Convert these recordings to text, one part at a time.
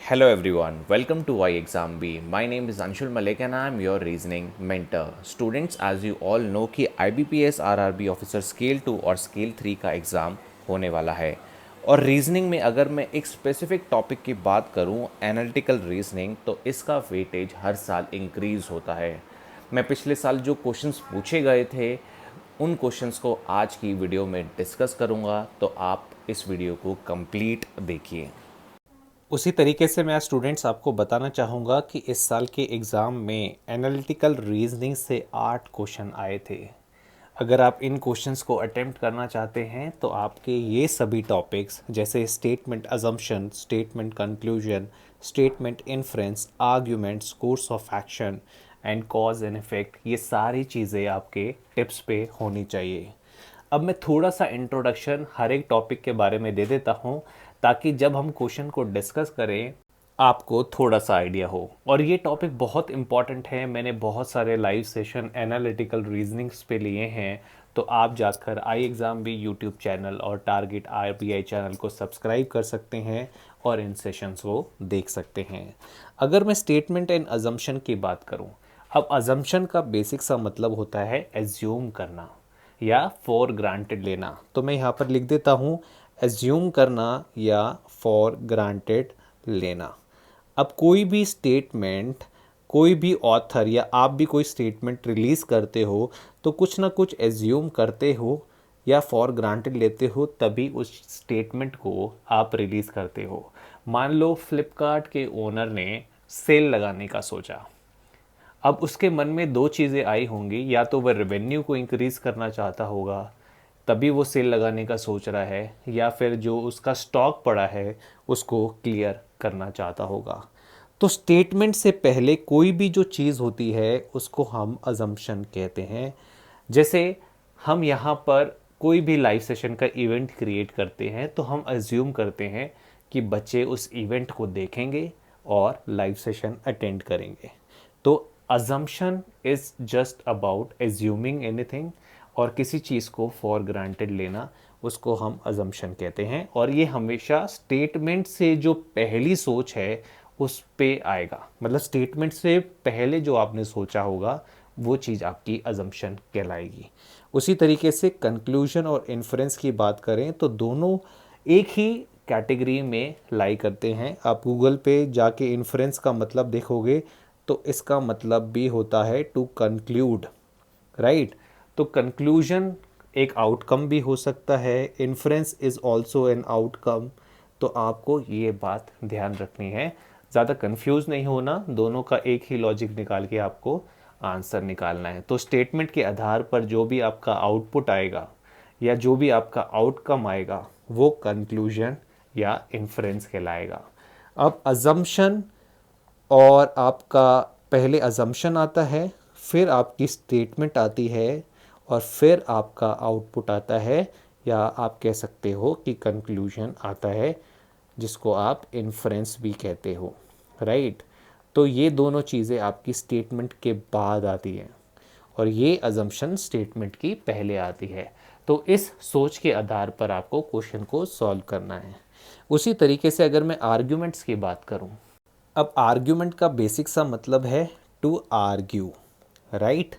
Hello everyone, welcome to Y Exam B. My name is Anshul Malik and I am your reasoning mentor. Students, as you all know कि IBPS RRB officer scale 2 और scale 3 का exam होने वाला है और reasoning में अगर मैं एक स्पेसिफिक टॉपिक की बात करूं एनालिटिकल रीजनिंग तो इसका वेटेज हर साल इंक्रीज़ होता है। मैं पिछले साल जो क्वेश्चंस पूछे गए थे उन क्वेश्चंस को आज की वीडियो में डिस्कस करूंगा, तो आप इस वीडियो को कंप्लीट देखिए। उसी तरीके से मैं स्टूडेंट्स आपको बताना चाहूँगा कि इस साल के एग्ज़ाम में एनालिटिकल रीजनिंग से 8 क्वेश्चन आए थे। अगर आप इन क्वेश्चंस को अटेम्प्ट करना चाहते हैं तो आपके ये सभी टॉपिक्स जैसे statement assumption, statement conclusion, statement inference, arguments, course of action and cause and effect, ये सारी चीज़ें आपके टिप्स पे होनी चाहिए। अब मैं थोड़ा सा इंट्रोडक्शन हर एक टॉपिक के बारे में दे देता हूँ ताकि जब हम क्वेश्चन को डिस्कस करें आपको थोड़ा सा आइडिया हो। और ये टॉपिक बहुत इंपॉर्टेंट है, मैंने बहुत सारे लाइव सेशन एनालिटिकल रीजनिंग्स पे लिए हैं, तो आप जाकर आई एग्ज़ाम भी यूट्यूब चैनल और टारगेट आरबीआई चैनल को सब्सक्राइब कर सकते हैं और इन सेशंस को देख सकते हैं। अगर मैं स्टेटमेंट एंड अजम्पशन की बात करूं, अब अजम्पशन का बेसिक सा मतलब होता है एज्यूम करना या फॉर ग्रांटेड लेना। तो मैं यहाँ पर लिख देता हूँ एज्यूम करना या फॉर ग्रांटेड लेना। अब कोई भी स्टेटमेंट, कोई भी ऑथर या आप भी कोई स्टेटमेंट रिलीज़ करते हो तो कुछ ना कुछ एज्यूम करते हो या फॉर ग्रांटेड लेते हो, तभी उस स्टेटमेंट को आप रिलीज़ करते हो। मान लो फ्लिपकार्ट के ओनर ने सेल लगाने का सोचा। अब उसके मन में दो चीज़ें आई होंगी, या तो वह रेवेन्यू को इंक्रीज करना चाहता होगा तभी वो सेल लगाने का सोच रहा है, या फिर जो उसका स्टॉक पड़ा है उसको क्लियर करना चाहता होगा। तो स्टेटमेंट से पहले कोई भी जो चीज़ होती है उसको हम अजम्पशन कहते हैं। जैसे हम यहाँ पर कोई भी लाइव सेशन का इवेंट क्रिएट करते हैं तो हम अज्यूम करते हैं कि बच्चे उस इवेंट को देखेंगे और लाइव सेशन अटेंड करेंगे। तो assumption is just about assuming anything, और किसी चीज़ को फॉर ग्रांटेड लेना, उसको हम assumption कहते हैं। और ये हमेशा स्टेटमेंट से जो पहली सोच है उस पे आएगा, मतलब स्टेटमेंट से पहले जो आपने सोचा होगा वो चीज़ आपकी assumption कहलाएगी। उसी तरीके से कंक्लूजन और इन्फ्रेंस की बात करें तो दोनों एक ही कैटेगरी में लाई करते हैं। आप गूगल पे जाके इन्फ्रेंस का मतलब देखोगे तो इसका मतलब भी होता है टू कंक्लूड, राइट। तो कंक्लूजन एक आउटकम भी हो सकता है, inference is also an outcome. तो आपको ये बात ध्यान रखनी है, ज़्यादा कंफ्यूज नहीं होना, दोनों का एक ही लॉजिक निकाल के आपको आंसर निकालना है। तो स्टेटमेंट के आधार पर जो भी आपका आउटपुट आएगा या जो भी आपका आउटकम आएगा वो कंक्लूजन या इन्फ्रेंस कहलाएगा। अब अजम्पशन और आपका पहले अजम्पशन आता है, फिर आपकी स्टेटमेंट आती है और फिर आपका आउटपुट आता है, या आप कह सकते हो कि कंक्लूजन आता है जिसको आप इन्फ्रेंस भी कहते हो, राइट। तो ये दोनों चीज़ें आपकी स्टेटमेंट के बाद आती हैं और ये अजम्पशन स्टेटमेंट की पहले आती है। तो इस सोच के आधार पर आपको क्वेश्चन को सॉल्व करना है। उसी तरीके से अगर मैं आर्ग्यूमेंट्स की बात करूं, अब आर्ग्यूमेंट का बेसिक सा मतलब है टू आर्ग्यू, राइट।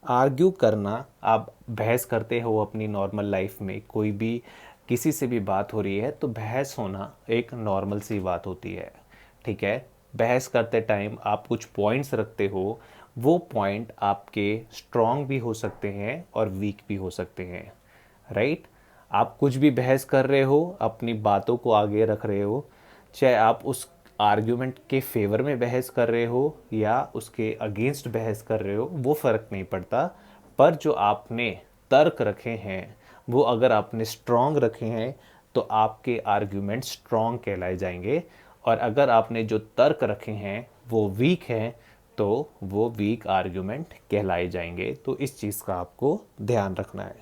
आर्ग्यू करना, आप बहस करते हो अपनी नॉर्मल लाइफ में, कोई भी किसी से भी बात हो रही है तो बहस होना एक नॉर्मल सी बात होती है, ठीक है। बहस करते टाइम आप कुछ पॉइंट्स रखते हो, वो पॉइंट आपके स्ट्रॉन्ग भी हो सकते हैं और वीक भी हो सकते हैं, राइट। आप कुछ भी बहस कर रहे हो, अपनी बातों को आगे रख रहे हो, चाहे आप उस आर्ग्यूमेंट के फेवर में बहस कर रहे हो या उसके अगेंस्ट बहस कर रहे हो, वो फ़र्क नहीं पड़ता। पर जो आपने तर्क रखे हैं वो अगर आपने स्ट्रॉन्ग रखे हैं तो आपके आर्ग्यूमेंट स्ट्रॉन्ग कहलाए जाएंगे, और अगर आपने जो तर्क रखे हैं वो वीक हैं तो वो वीक आर्ग्यूमेंट कहलाए जाएंगे। तो इस चीज़ का आपको ध्यान रखना है।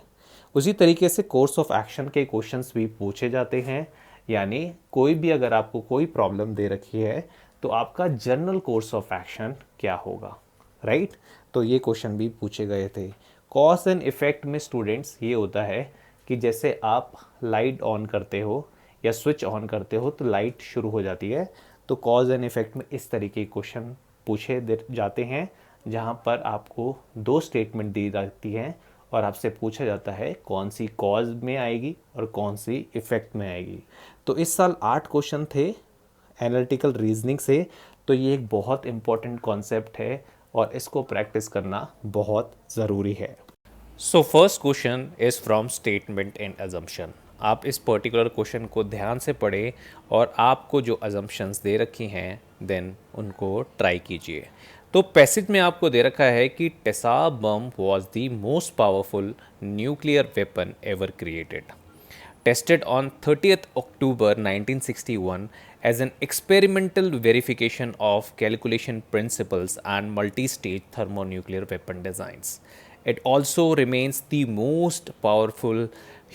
उसी तरीके से कोर्स ऑफ एक्शन के क्वेश्चंस भी पूछे जाते हैं, यानी कोई भी अगर आपको कोई प्रॉब्लम दे रखी है तो आपका जनरल कोर्स ऑफ एक्शन क्या होगा, राइट। तो ये क्वेश्चन भी पूछे गए थे। कॉज एंड इफेक्ट में स्टूडेंट्स ये होता है कि जैसे आप लाइट ऑन करते हो या स्विच ऑन करते हो तो लाइट शुरू हो जाती है, तो कॉज एंड इफेक्ट में इस तरीके के क्वेश्चन पूछे जाते हैं, जहाँ पर आपको दो स्टेटमेंट दी जाती हैं और आपसे पूछा जाता है कौन सी कॉज में आएगी और कौन सी इफेक्ट में आएगी। तो इस साल 8 क्वेश्चन थे एनालिटिकल रीजनिंग से। तो ये एक बहुत इंपॉर्टेंट कॉन्सेप्ट है और इसको प्रैक्टिस करना बहुत ज़रूरी है। So first question is from statement and assumption. आप इस पर्टिकुलर क्वेश्चन को ध्यान से पढ़ें और आपको जो अजम्पशंस दे रखी हैं देन उनको ट्राई कीजिए। तो पैसेज में आपको दे रखा है कि Tsar bomb was the most powerful nuclear weapon ever created, tested on 30th October 1961 as an experimental verification of calculation principles and multi-stage thermonuclear weapon designs. It also remains the most powerful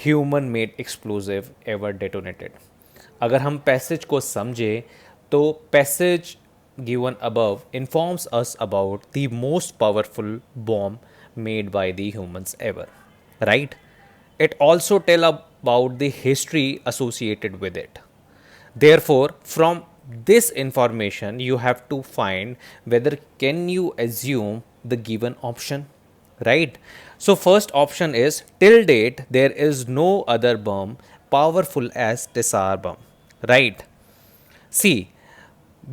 human-made explosive ever detonated. अगर हम passage को समझें तो passage given above informs us about the most powerful bomb made by the humans ever, right? It also tell about the history associated with it. Therefore, from this information you have to find whether can you assume the given option, right? So first option is till date there is no other bomb powerful as Tsar bomb, right? See,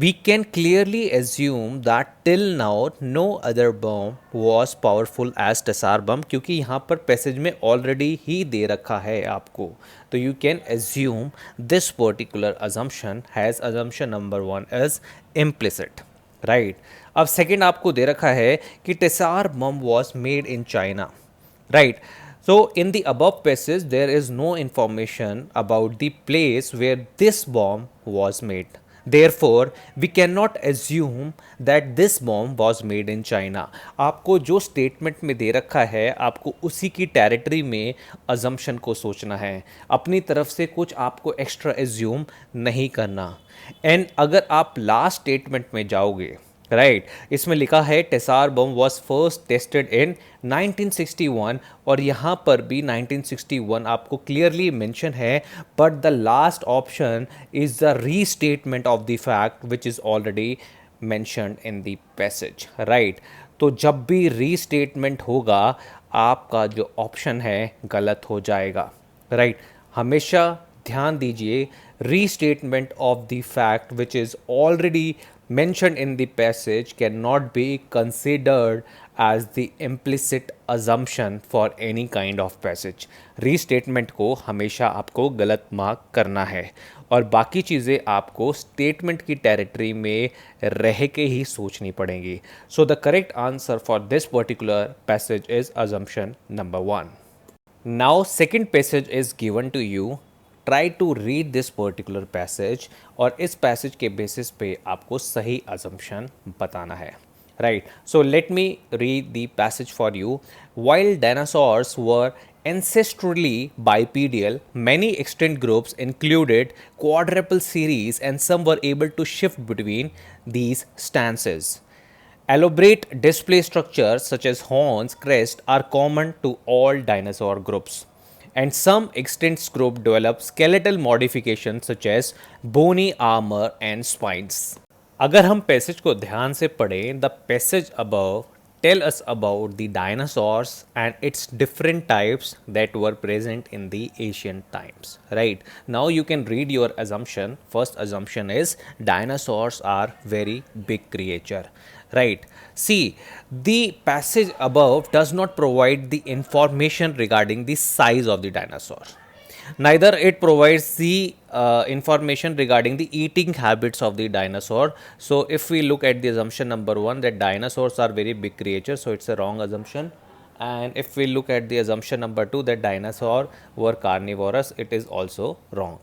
we can clearly assume that till now no other bomb was powerful as Tassar bomb, क्योंकि यहाँ पर passage में already ही दे रखा है आपको। तो you can assume this particular assumption has assumption number 1 is implicit, right? अब second आपको दे रखा है कि Tsar bomb was made in China, right? So in the above passage there is no information about the place where this bomb was made. Therefore, we cannot assume that this bomb was made in China. आपको जो statement में दे रखा है आपको उसी की territory में अजम्पशन को सोचना है, अपनी तरफ से कुछ आपको एक्स्ट्रा एज्यूम नहीं करना। एंड अगर आप लास्ट स्टेटमेंट में जाओगे, राइट, इसमें लिखा है टेसार bomb was first tested in 1961 और यहाँ पर भी 1961 आपको क्लियरली मेंशन है, but the last option is the restatement of the fact which is already mentioned in the passage, right. तो जब भी रीस्टेटमेंट होगा आपका जो ऑप्शन है गलत हो जाएगा, राइट। हमेशा ध्यान दीजिए, restatement of the fact which is already mentioned in the passage cannot be considered as the implicit assumption for any kind of passage. Restatement को हमेशा आपको गलत मार्क करना है और बाकी चीज़ें आपको स्टेटमेंट की टेरिटरी में रह के ही सोचनी पड़ेंगी। So the correct answer for this particular passage is assumption number 1. Now second passage is given to you. Try to read this particular passage और इस पैसेज के बेसिस पे आपको सही अजम्पशन बताना है, right. So let me read the passage for you. While dinosaurs were ancestrally bipedal, many extinct groups included quadruped series and some were able to shift between these stances. Elaborate display structures such as horns, crests are common to all dinosaur groups. And some extinct group develop skeletal modifications such as bony armor and spines. अगर हम passage को ध्यान से पढ़ें, the passage above tell us about the dinosaurs and its different types that were present in the ancient times, right? Now you can read your assumption. First assumption is dinosaurs are very big creature, right? See, the passage above does not provide the information regarding the size of the dinosaur. Neither it provides the information regarding the eating habits of the dinosaur. So if we look at the assumption number 1 that dinosaurs are very big creatures, so it's a wrong assumption. And if we look at the assumption number 2 that dinosaur were carnivorous, it is also wrong.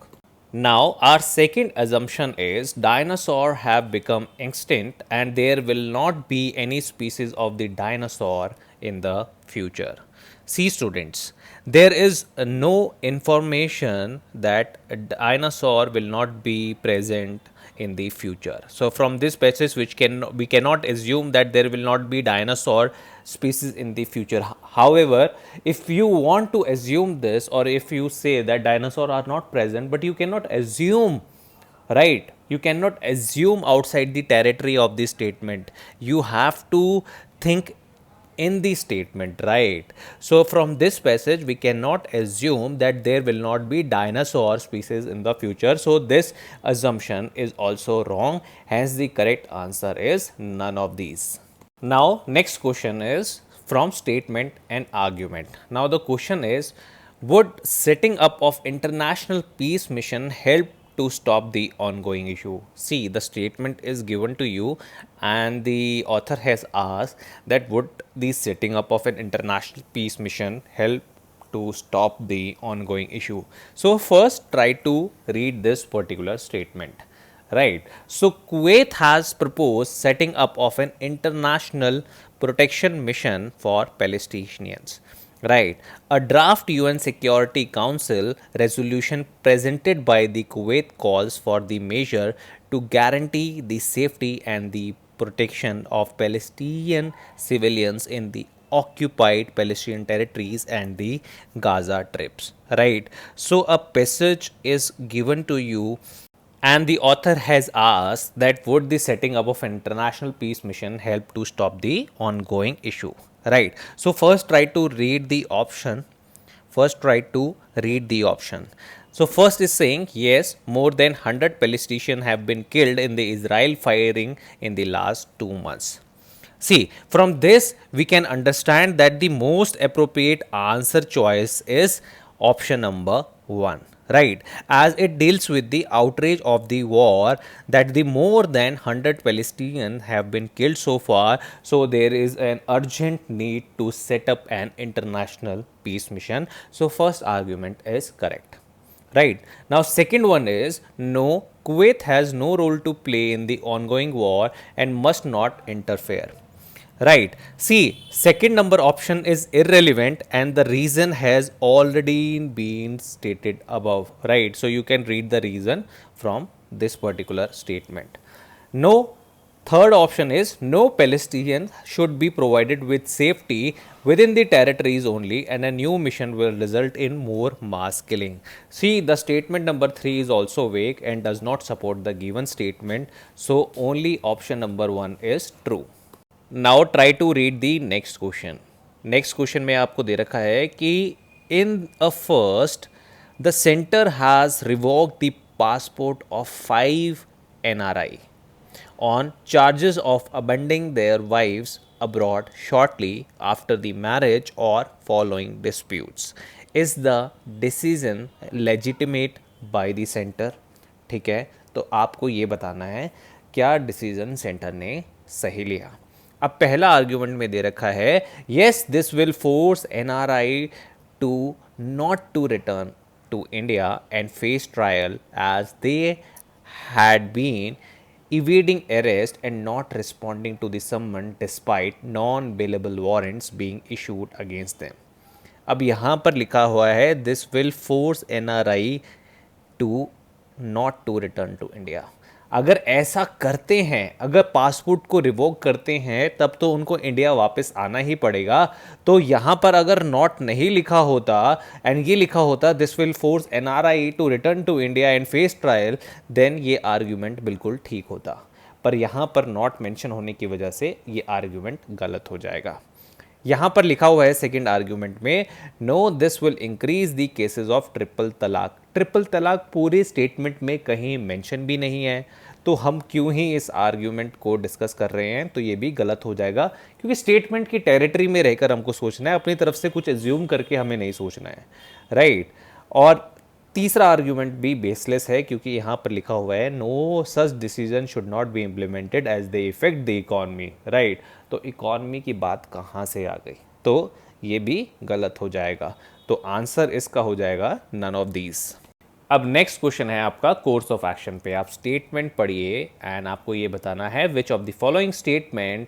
Now our second assumption is dinosaur have become extinct and there will not be any species of the dinosaur in the future. See students, there is no information that a dinosaur will not be present in the future. So from this passage we cannot assume that there will not be dinosaur species in the future. However, if you want to assume this, or if you say that dinosaurs are not present, but you cannot assume, right, You cannot assume outside the territory of the statement. You have to think in the statement, right? So from this passage we cannot assume that there will not be dinosaur species in the future, so this assumption is also wrong. Hence the correct answer is none of these. Now next question is from statement and argument. Now the question is, would setting up of international peace mission help to stop the ongoing issue? See, the statement is given to you and the author has asked that would the setting up of an international peace mission help to stop the ongoing issue. So first try to read this particular statement. Right. So Kuwait has proposed setting up of an international protection mission for Palestinians. Right. A draft UN Security Council resolution presented by the Kuwait calls for the measure to guarantee the safety and the protection of Palestinian civilians in the occupied Palestinian territories and the Gaza Strips. Right. So a passage is given to you and the author has asked that would the setting up of an international peace mission help to stop the ongoing issue, right? So first try to read the option. So first is saying yes, more than 100 Palestinians have been killed in the Israel firing in the last 2 months. See, from this we can understand that the most appropriate answer choice is option number 1, right? As it deals with the outrage of the war, that the more than 100 Palestinians have been killed so far, so there is an urgent need to set up an international peace mission. So first argument is correct. Right. Now second one is no, Kuwait has no role to play in the ongoing war and must not interfere. Right. See, second number option is irrelevant and the reason has already been stated above. Right. So you can read the reason from this particular statement. No, third option is no, Palestinians should be provided with safety within the territories only and a new mission will result in more mass killing. See, the statement number 3 is also vague and does not support the given statement. So only option number 1 is true. Now try to read the next question. Next question में आपको दे रखा है कि in a first the centre has revoked the passport of 5 NRI on charges of abandoning their wives abroad shortly after the marriage or following disputes. Is the decision legitimate by the center? ठीक है, तो आपको ये बताना है क्या decision centre ने सही लिया. अब पहला आर्ग्यूमेंट में दे रखा है yes this will force NRI to not to return to India and face trial as they had been evading arrest and not responding to the summon despite non-bailable warrants being issued against them. अब यहाँ पर लिखा हुआ है this will force NRI to not to return to India. अगर ऐसा करते हैं, अगर पासपोर्ट को रिवोक करते हैं तब तो उनको इंडिया वापस आना ही पड़ेगा. तो यहाँ पर अगर नॉट नहीं लिखा होता एंड ये लिखा होता this will force NRI to return to India and face trial, then ये आर्ग्यूमेंट बिल्कुल ठीक होता. पर यहाँ पर नॉट मेंशन होने की वजह से ये आर्ग्यूमेंट गलत हो जाएगा. यहाँ पर लिखा हुआ है सेकंड आर्ग्यूमेंट में no this will increase the cases of triple talaq. Triple talaq पूरे स्टेटमेंट में कहीं मेंशन भी नहीं है, तो हम क्यों ही इस आर्ग्यूमेंट को डिस्कस कर रहे हैं, तो ये भी गलत हो जाएगा क्योंकि स्टेटमेंट की टेरिटरी में रहकर हमको सोचना है, अपनी तरफ से कुछ एज्यूम करके हमें नहीं सोचना है, राइट. और तीसरा आर्ग्यूमेंट भी बेसलेस है क्योंकि यहाँ पर लिखा हुआ है no such decision should not be implemented as they effect the economy, right. तो इकॉनमी की बात कहाँ से आ गई, तो ये भी गलत हो जाएगा. तो आंसर इसका हो जाएगा नन ऑफ दीज. अब नेक्स्ट क्वेश्चन है आपका कोर्स ऑफ एक्शन पे. आप स्टेटमेंट पढ़िए एंड आपको ये बताना है which of the following statement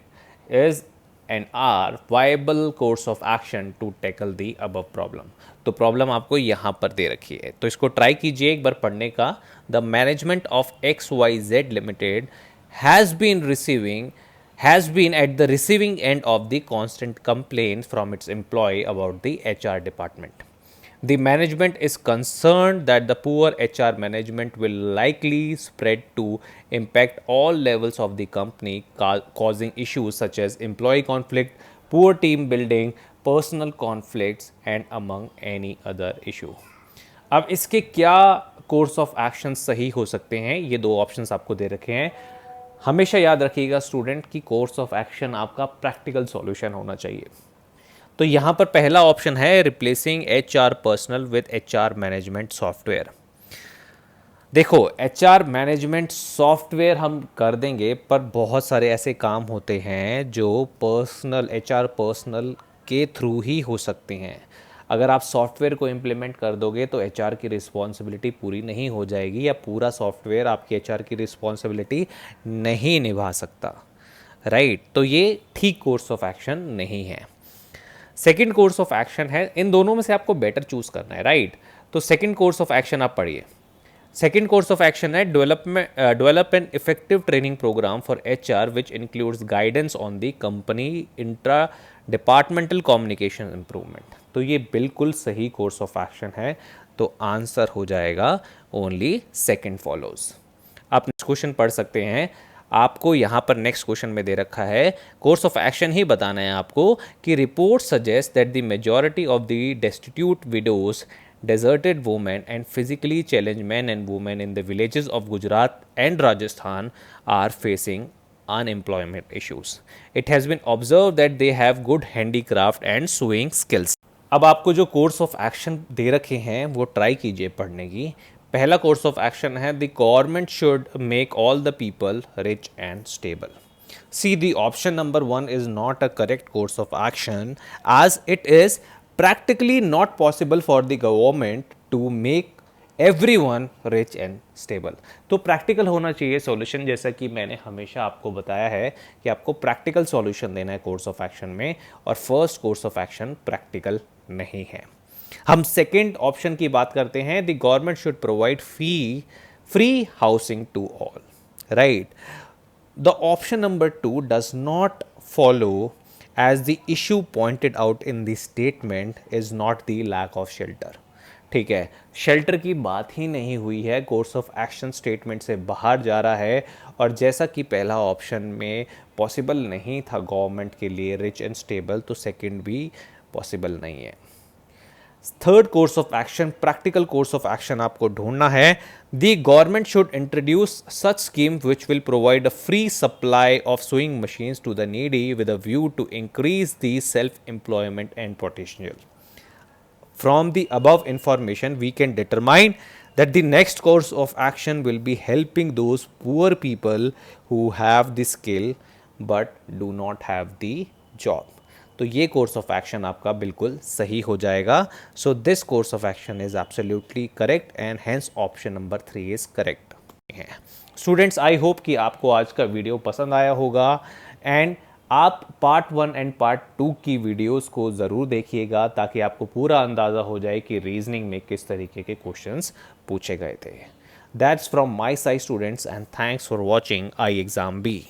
is an are viable course of action to tackle the above problem. तो प्रॉब्लम आपको यहाँ पर दे रखी है, तो इसको ट्राई कीजिए एक बार पढ़ने का. The management of XYZ limited has been at the receiving end of the constant complaints from its employee about the HR department. The management is concerned that the poor HR management will likely spread to impact all levels of the company, causing issues such as employee conflict, poor team building, personal conflicts, and among any other issue. अब इसके क्या course of action सही हो सकते हैं, ये दो options आपको दे रखे हैं। हमेशा याद रखिएगा स्टूडेंट की कोर्स ऑफ एक्शन आपका प्रैक्टिकल सॉल्यूशन होना चाहिए। तो यहाँ पर पहला ऑप्शन है replacing HR personal with HR management software. देखो HR मैनेजमेंट सॉफ्टवेयर हम कर देंगे, पर बहुत सारे ऐसे काम होते हैं जो HR पर्सनल के थ्रू ही हो सकते हैं। अगर आप सॉफ्टवेयर को इम्प्लीमेंट कर दोगे तो HR की रिस्पॉन्सिबिलिटी पूरी नहीं हो जाएगी, या पूरा सॉफ्टवेयर आपकी HR की रिस्पॉन्सिबिलिटी नहीं निभा सकता, राइट? तो ये ठीक कोर्स ऑफ एक्शन नहीं है। सेकेंड कोर्स ऑफ एक्शन है, इन दोनों में से आपको बेटर चूज करना है, राइट? तो सेकेंड कोर्स ऑफ एक्शन आप पढ़िए। सेकेंड कोर्स ऑफ एक्शन है develop an effective training program for HR which includes guidance on the company intra departmental communication improvement. तो ये बिल्कुल सही कोर्स ऑफ एक्शन है, तो आंसर हो जाएगा ओनली सेकेंड फॉलोज। आप नेक्स्ट क्वेश्चन पढ़ सकते हैं। आपको यहाँ पर नेक्स्ट क्वेश्चन में दे रखा है, कोर्स ऑफ एक्शन ही बताना है आपको कि report suggest that the majority of the destitute widows, deserted women and physically challenged men and women in the villages of Gujarat and Rajasthan are facing unemployment issues. It has been observed that they have good handicraft and sewing skills. अब आपको जो course of action दे रखे हैं वो try कीजिए पढ़ने की। पहला कोर्स ऑफ एक्शन है the government should make all the people rich and stable. See, the option number 1 is not a correct course of action, as it is practically not possible for the government to make everyone rich and stable. तो practical होना चाहिए solution, जैसा कि मैंने हमेशा आपको बताया है कि आपको प्रैक्टिकल सॉल्यूशन देना है कोर्स ऑफ एक्शन में, और first course of action practical नहीं है। हम सेकेंड ऑप्शन की बात करते हैं, the government should provide free housing to all, right? The option number 2 does not follow, as the issue pointed out in the statement is not the lack of shelter. ठीक है, shelter की बात ही नहीं हुई है, कोर्स ऑफ एक्शन स्टेटमेंट से बाहर जा रहा है। और जैसा कि पहला ऑप्शन में पॉसिबल नहीं था गवर्नमेंट के लिए रिच एंड स्टेबल, तो सेकंड भी पॉसिबल नहीं है। Third course of action, practical course of action आपको ढूंढना है। The government should introduce such scheme which will provide a free supply of sewing machines to the needy with a view to increase the self employment and potential. From the above information, we can determine that the next course of action will be helping those poor people who have the skill but do not have the job. तो ये course of action आपका बिल्कुल सही हो जाएगा। So this course of action is absolutely correct and hence option number 3 is correct. Students, I hope कि आपको आज का वीडियो पसंद आया होगा, एंड आप पार्ट 1 एंड पार्ट 2 की वीडियोस को ज़रूर देखिएगा, ताकि आपको पूरा अंदाज़ा हो जाए कि रीजनिंग में किस तरीके के क्वेश्चंस पूछे गए थे। That's from my side students, and thanks for watching I exam B.